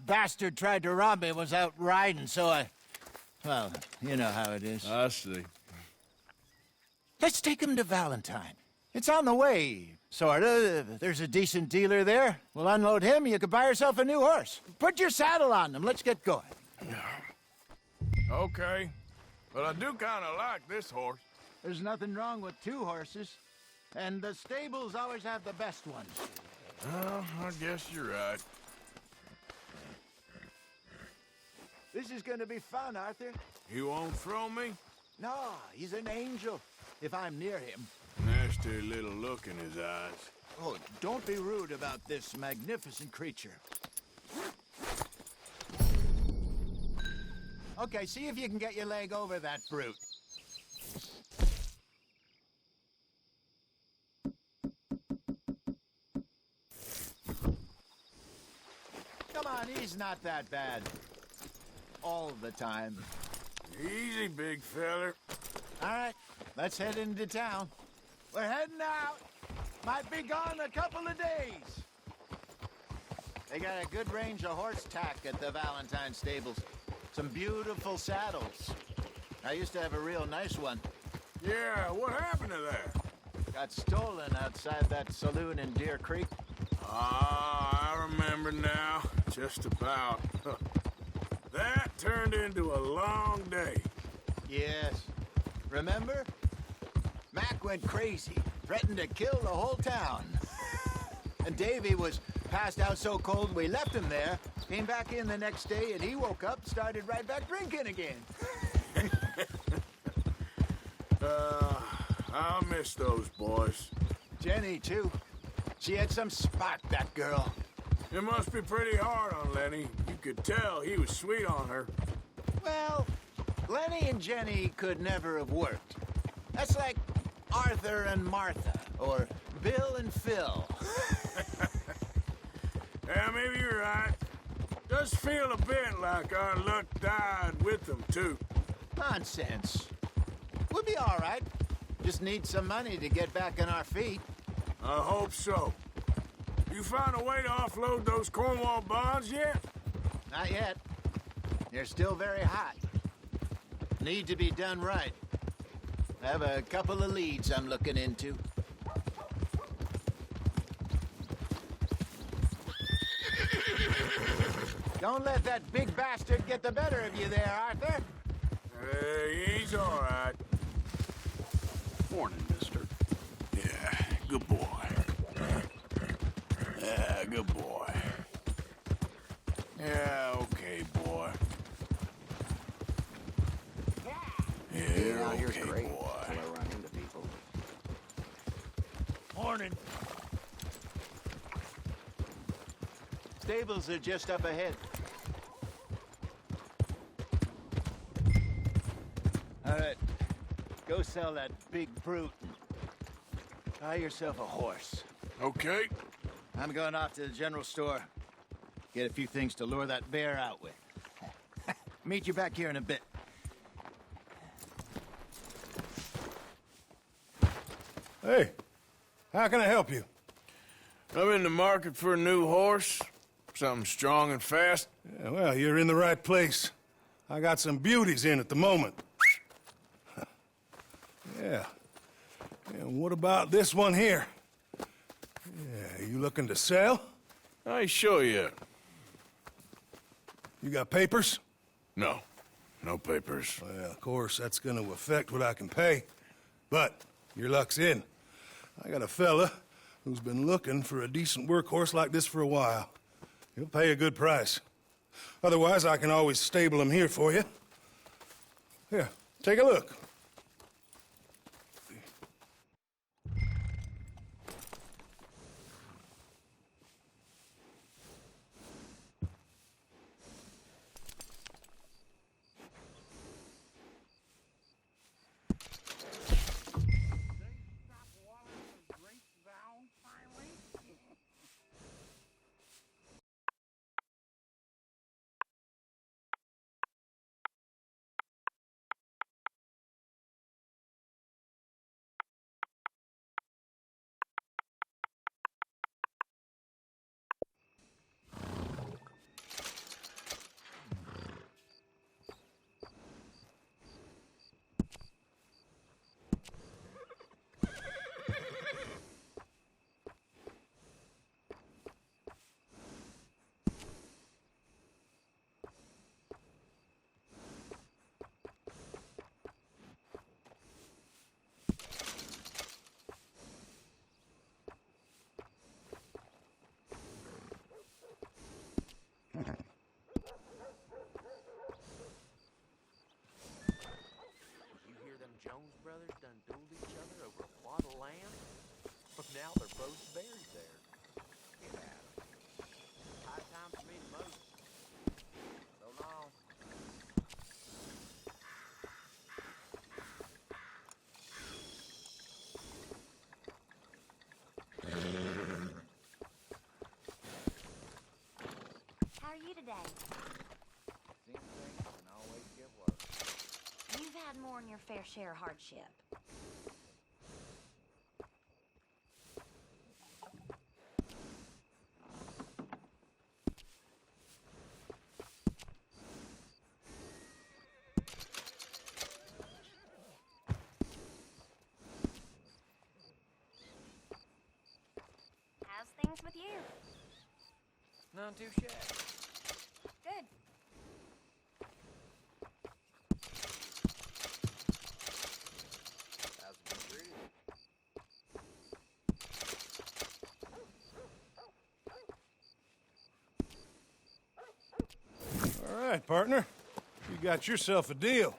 bastard tried to rob me was out riding, so well, you know how it is. I see. Let's take him to Valentine. It's on the way, sorta. There's a decent dealer there. We'll unload him, you could buy yourself a new horse. Put your saddle on him, let's get going. Okay. But I do kind of like this horse. There's nothing wrong with two horses, and the stables always have the best ones. Well, I guess you're right. This is gonna be fun, Arthur. He won't throw me? No, he's an angel, if I'm near him. Nasty little look in his eyes. Oh, don't be rude about this magnificent creature. Okay, see if you can get your leg over that brute. Come on, he's not that bad. All the time. Easy, big feller. All right, let's head into town. We're heading out. Might be gone a couple of days. They got a good range of horse tack at the Valentine stables. Some beautiful saddles. I used to have a real nice one. Yeah, what happened to that? Got stolen outside that saloon in Deer Creek. Ah, I remember now. Just about. That turned into a long day. Yes. Remember? Mac went crazy, threatened to kill the whole town. And Davy was passed out so cold we left him there, came back in the next day, and he woke up, started right back drinking again. I'll miss those boys. Jenny, too. She had some spark, that girl. It must be pretty hard on Lenny. You could tell he was sweet on her. Well, Lenny and Jenny could never have worked. That's like Arthur and Martha, or Bill and Phil. Yeah, maybe you're right. Does feel a bit like our luck died with them, too. Nonsense. We'll be all right. Just need some money to get back on our feet. I hope so. You found a way to offload those Cornwall bonds yet? Not yet. They're still very hot. Need to be done right. I have a couple of leads I'm looking into. Don't let that big bastard get the better of you there, Arthur. Hey, he's all right. Morning, mister. Yeah, good boy. Yeah, good boy. Yeah, okay, boy. Yeah, Out here's okay, great. boy. Till I run into people. Morning. Stables are just up ahead. All right, go sell that big brute. Buy yourself a horse. Okay. I'm going off to the general store. Get a few things to lure that bear out with. Meet you back here in a bit. Hey, how can I help you? I'm in the market for a new horse. Something strong and fast. Yeah, well, you're in the right place. I got some beauties in at the moment. Yeah. And what about this one here? Yeah, you looking to sell? I ain't sure yet. You got papers? No. No papers. Well, of course, that's gonna affect what I can pay. But your luck's in. I got a fella who's been looking for a decent workhorse like this for a while. He'll pay a good price. Otherwise, I can always stable him here for you. Here, take a look. today? Seen things can always get worse. You've had more than your fair share of hardship. How's things with you? Not too shabby. Good. How's it been treated? All right, partner. You got yourself a deal.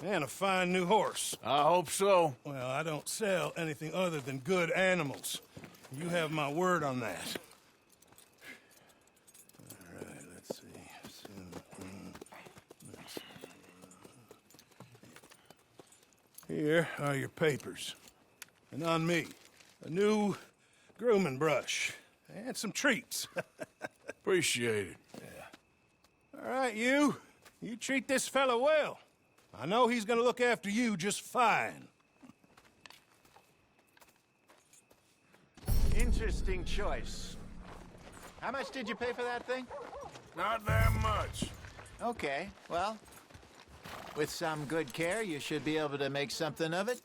And a fine new horse. I hope so. Well, I don't sell anything other than good animals. You have my word on that. All right, let's see. Here are your papers. And on me, a new grooming brush and some treats. Appreciate it. All right, you. You treat this fella well. I know he's gonna look after you just fine. Interesting choice. How much did you pay for that thing? Not that much. Okay, well, with some good care, you should be able to make something of it.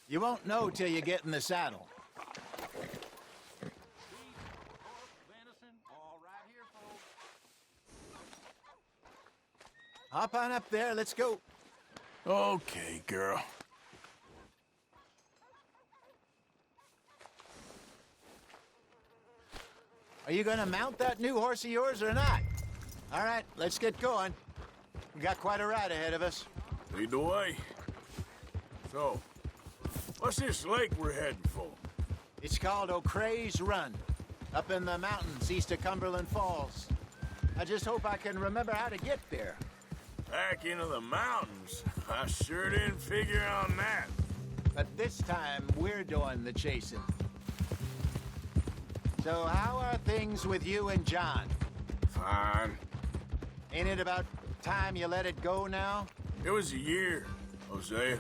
You won't know till you get in the saddle. Hop on up there, let's go. Okay, girl. Are you gonna mount that new horse of yours or not? All right, let's get going. We got quite a ride ahead of us. Lead the way. So, what's this lake we're heading for? It's called O'Creagh's Run, up in the mountains east of Cumberland Falls. I just hope I can remember how to get there. Back into the mountains? I sure didn't figure on that. But this time, we're doing the chasing. So how are things with you and John? Fine. Ain't it about time you let it go now? It was a year, Hosea.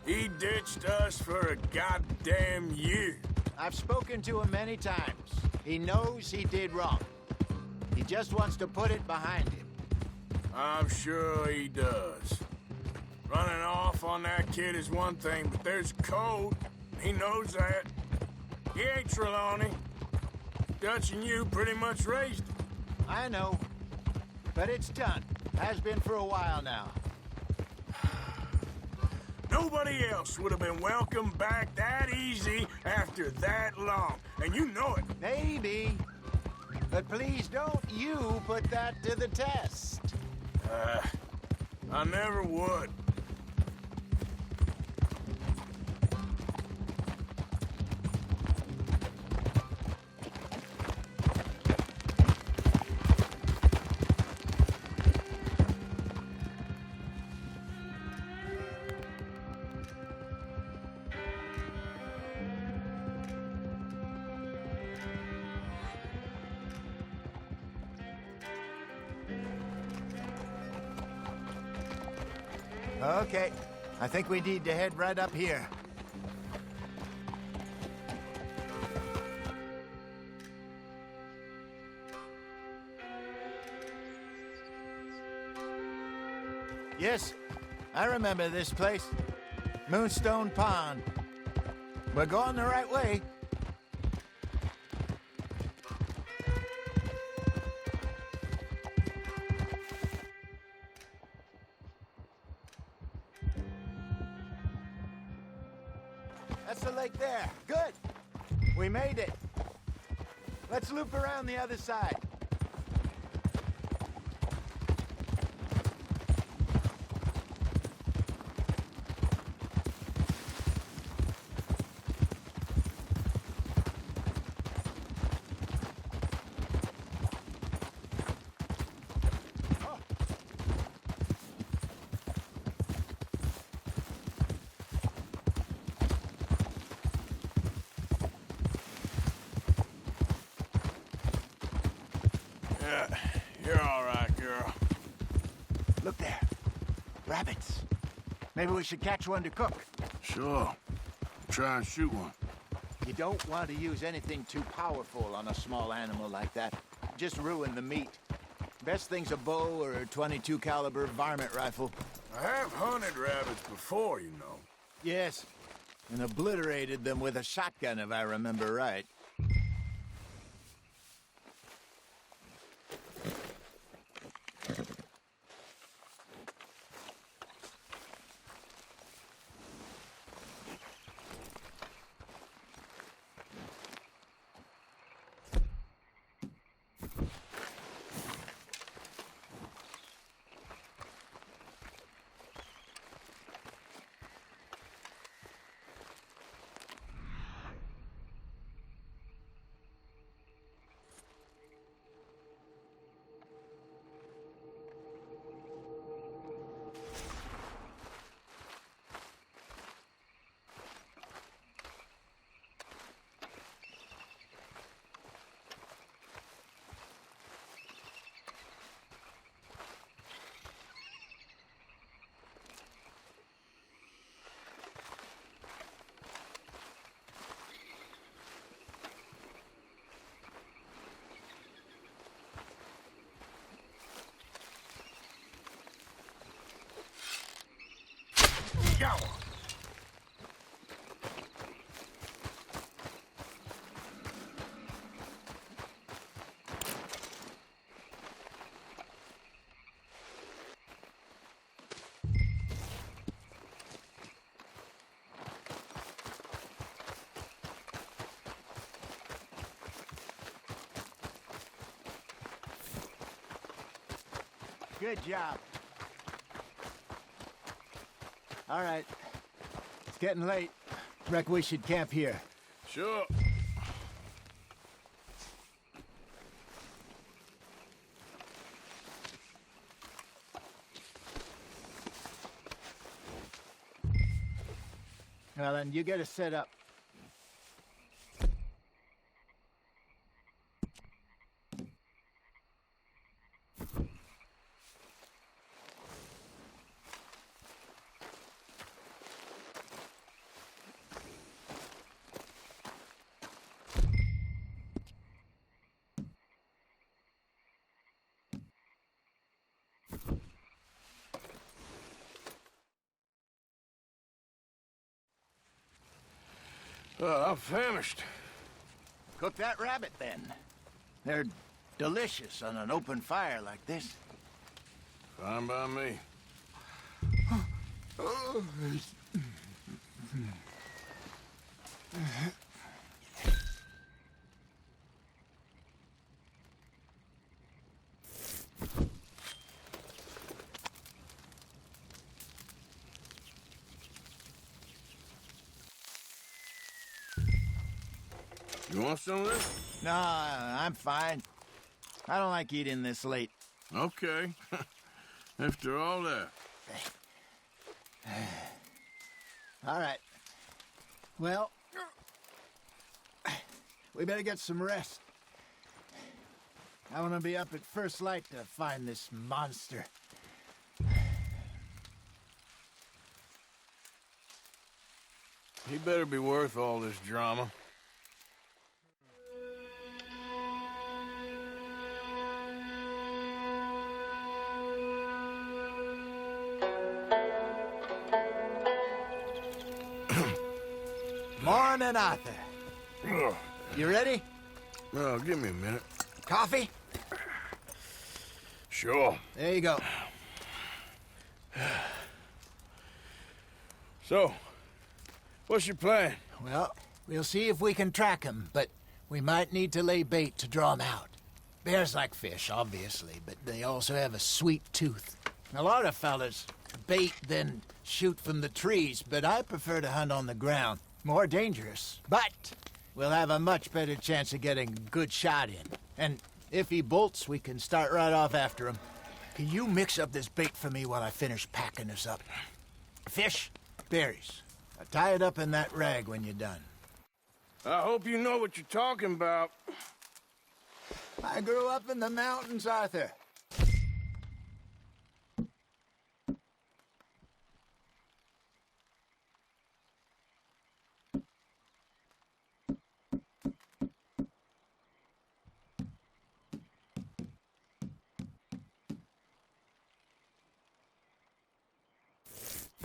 He ditched us for a goddamn year. I've spoken to him many times. He knows he did wrong. He just wants to put it behind him. I'm sure he does. Running off on that kid is one thing, but there's code. He knows that. He ain't Trelawney. Dutch and you pretty much raised him. I know. But it's done. Has been for a while now. Nobody else would have been welcomed back that easy after that long. And you know it. Maybe. But please don't you put that to the test. I never would. Okay. I think we need to head right up here. Yes, I remember this place. Moonstone Pond. We're going the right way. That's the lake there. Good. We made it. Let's loop around the other side. You're all right, girl. Look there. Rabbits. Maybe we should catch one to cook. Sure. Try and shoot one. You don't want to use anything too powerful on a small animal like that. Just ruin the meat. Best thing's a bow or a .22 caliber varmint rifle. I have hunted rabbits before, you know. Yes, and obliterated them with a shotgun, if I remember right. Go! Good job. All right. It's getting late. Reckon we should camp here. Sure. Well, then you get us set up. Well, I'm famished. Cook that rabbit, then. They're delicious on an open fire like this. Fine by me. You want some of this? No, I'm fine. I don't like eating this late. Okay. After all that. All right. Well, we better get some rest. I want to be up at first light to find this monster. He better be worth all this drama. Morning, Arthur. Ugh. You ready? Well, give me a minute. Coffee? Sure. There you go. So, what's your plan? Well, we'll see if we can track him, but we might need to lay bait to draw him out. Bears like fish, obviously, but they also have a sweet tooth. A lot of fellas bait, then shoot from the trees, but I prefer to hunt on the ground. More dangerous, but we'll have a much better chance of getting a good shot in. And if he bolts, we can start right off after him. Can you mix up this bait for me while I finish packing this up? Fish, berries. Tie it up in that rag when you're done. I hope you know what you're talking about. I grew up in the mountains, Arthur.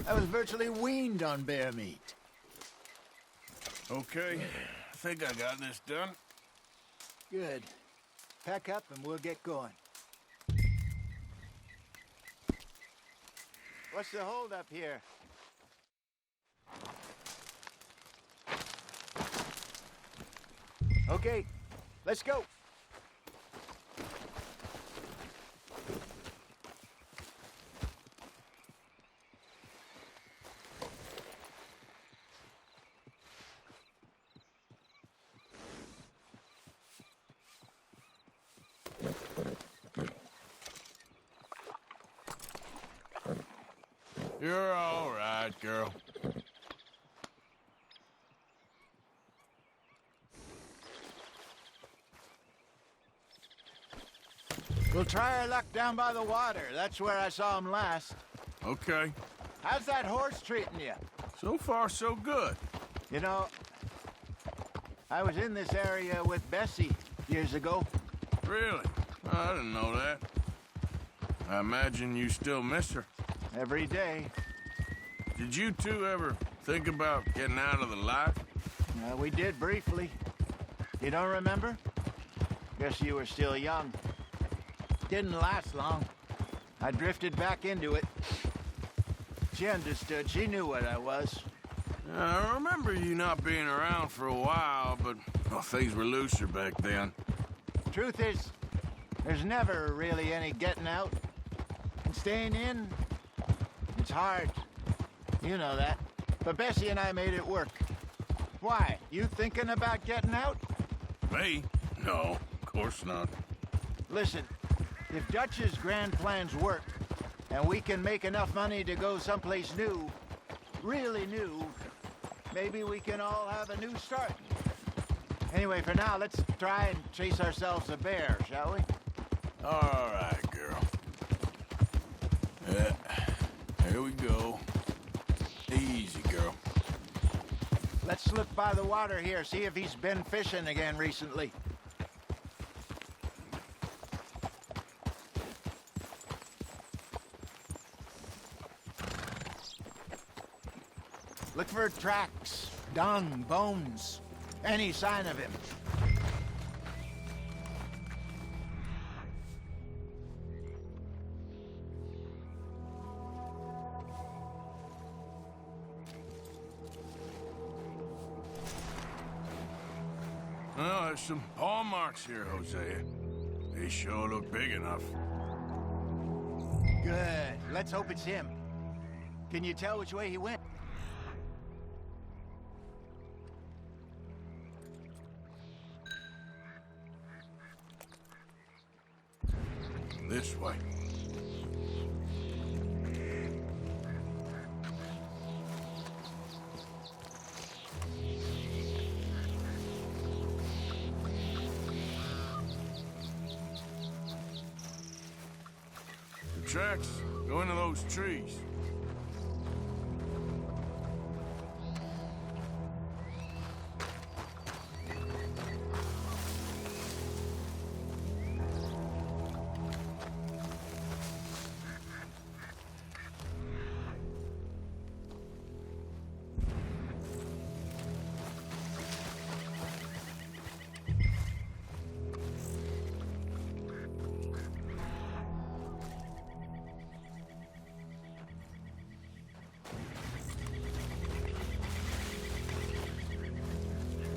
I was virtually weaned on bear meat. Okay, I think I got this done. Good. Pack up and we'll get going. What's the hold up here? Okay, let's go. You're all right, girl. We'll try our luck down by the water. That's where I saw him last. Okay. How's that horse treating you? So far, so good. You know, I was in this area with Bessie years ago. Really? I didn't know that. I imagine you still miss her. Every day. Did you two ever think about getting out of the life? We did briefly. You don't remember? Guess you were still young. Didn't last long. I drifted back into it. She understood. She knew what I was. I remember you not being around for a while, but well, things were looser back then. Truth is, there's never really any getting out. And staying in, it's hard. You know that. But Bessie and I made it work. Why? You thinking about getting out? Me? No, of course not. Listen, if Dutch's grand plans work, and we can make enough money to go someplace new, really new, maybe we can all have a new start. Anyway, for now, let's try and chase ourselves a bear, shall we? All right, girl. Yeah, here we go. Easy, girl. Let's look by the water here, see if he's been fishing again recently. Look for tracks, dung, bones, any sign of him. Well, there's some paw marks here, Hosea. They sure look big enough. Good. Let's hope it's him. Can you tell which way he went? This way. The tracks go into those trees.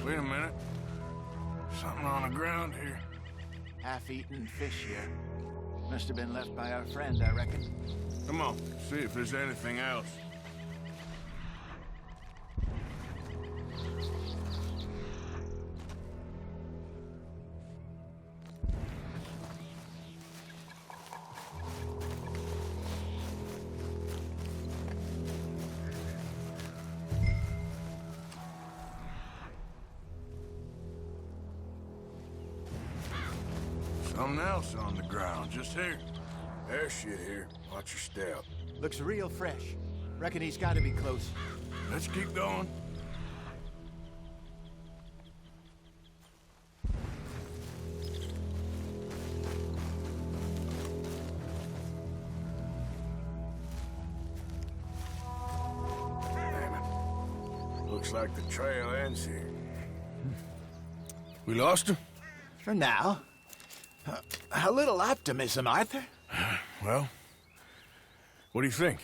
Wait a minute. Something on the ground here. Half-eaten fish here. Must have been left by our friend, I reckon. Come on, see if there's anything else. something else on the ground, just here. There's shit here. Watch your step. Looks real fresh. Reckon he's got to be close. Let's keep going. Damn it. Looks like the trail ends here. We lost him? For now. A little optimism, Arthur. Well, what do you think?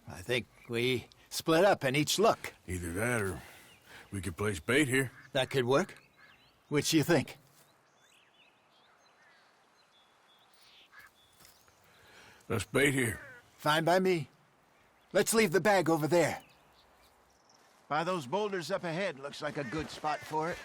I think we split up and each look. Either that or we could place bait here. That could work. Which you think? Let's bait here. Fine by me. Let's leave the bag over there. By those boulders up ahead, looks like a good spot for it.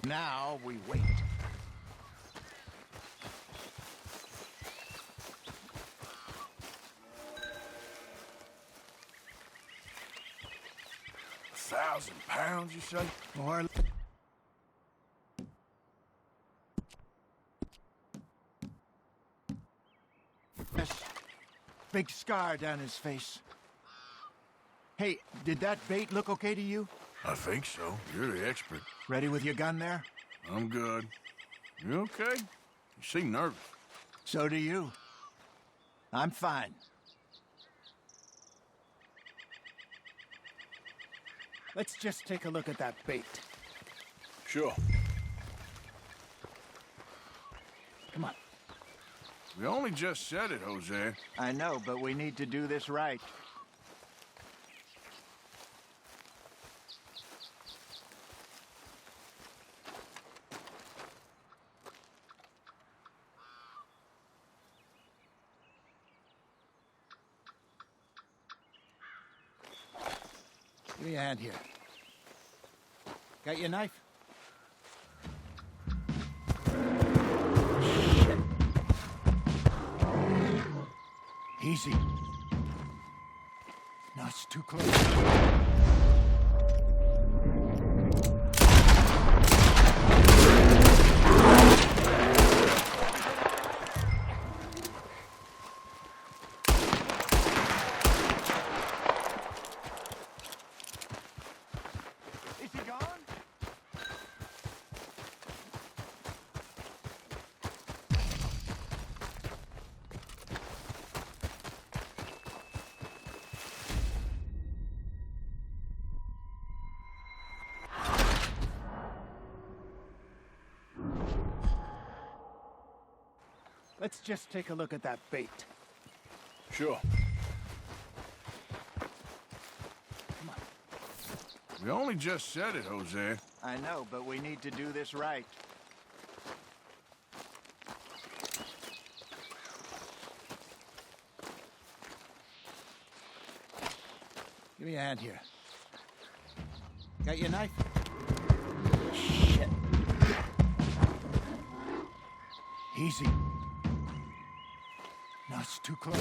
Now we wait. £1,000, you say? Or yes, big scar down his face. Hey, did that bait look okay to you? I think so. You're the expert. Ready with your gun there? I'm good. You okay? You seem nervous. So do you. I'm fine. Let's just take a look at that bait. Sure. Come on. We only just said it, Jose. I know, but we need to do this right. Give me a hand here. Got your knife? Shit. Easy. No, it's too close. Is he gone? Let's just take a look at that bait. Sure. Come on. We only just said it, Jose. I know, but we need to do this right. Give me a hand here. Got your knife? Shit. Easy. No, it's too close.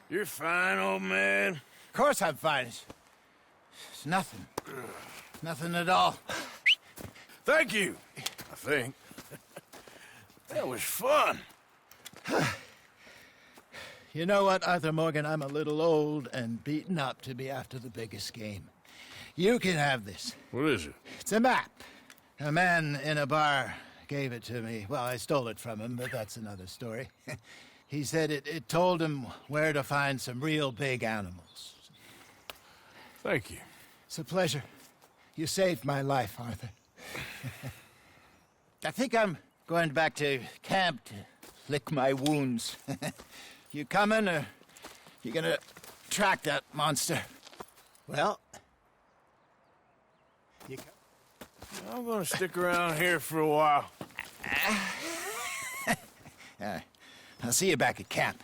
You're fine, old man. Of course I'm fine. It's nothing. Nothing at all. Thank you, I think. That was fun. You know what, Arthur Morgan? I'm a little old and beaten up to be after the biggest game. You can have this. What is it? It's a map. A man in a bar gave it to me. Well, I stole it from him, but that's another story. He said it told him where to find some real big animals. Thank you. It's a pleasure. You saved my life, Arthur. I think I'm going back to camp to lick my wounds. You coming, or you gonna track that monster? Well, you I'm gonna stick around here for a while. I'll see you back at camp.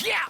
Yeah!